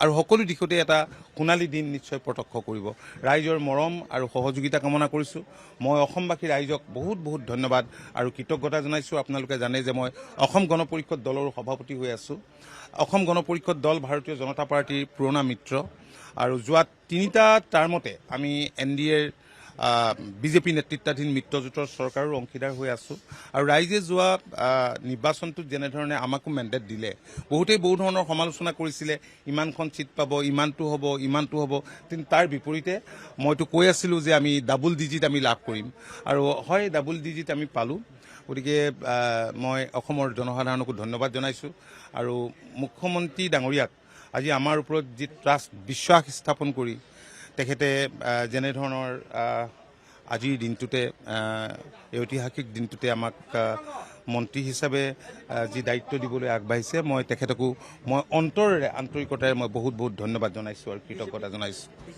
আৰু সকলো দিশতে এটা সোণালী দিন নিশ্চয় প্ৰত্যক্ষ কৰিব। ৰাইজৰ মৰম আৰু সহযোগিতা কামনা কৰিছোঁ। মই অসমবাসী ৰাইজক বহুত বহুত ধন্যবাদ আৰু কৃতজ্ঞতা জনাইছোঁ। আপোনালোকে জানে যে মই অসম গণ পৰিষদ দলৰো সভাপতি হৈ আছোঁ। অসম গণ পৰিষদ দল ভাৰতীয় জনতা পাৰ্টীৰ পুৰণা মিত্ৰ আৰু যোৱা 3টা টাৰ্মতে আমি NDAৰ বিজেপি নেতৃত্বাধীন মিত্ৰজোঁটৰ চৰকাৰৰ অংশীদাৰ হৈ আছোঁ আৰু ৰাইজে যোৱা নিৰ্বাচনটোত যেনেধৰণে আমাকো মেণ্ডেট দিলে বহুতেই বহু ধৰণৰ সমালোচনা কৰিছিলে, ইমানখন ছিট পাব, ইমানটো হ'ব, কিন্তু তাৰ বিপৰীতে মইতো কৈ আছিলোঁ যে আমি ডাবল ডিজিট আমি লাভ কৰিম আৰু হয় ডাবল ডিজিট আমি পালোঁ। গতিকে মই অসমৰ জনসাধাৰণকো ধন্যবাদ জনাইছোঁ আৰু মুখ্যমন্ত্ৰী ডাঙৰীয়াক আজি আমাৰ ওপৰত যি ট্ৰাষ্ট বিশ্বাস স্থাপন কৰি তেখেতে যেনেধৰণৰ আজিৰ দিনটোতে এই ঐতিহাসিক দিনটোতে আমাক মন্ত্ৰী হিচাপে যি দায়িত্ব দিবলৈ আগবাঢ়িছে মই তেখেতকো মই অন্তৰেৰে আন্তৰিকতাৰে মই বহুত বহুত ধন্যবাদ জনাইছোঁ আৰু কৃতজ্ঞতা জনাইছোঁ।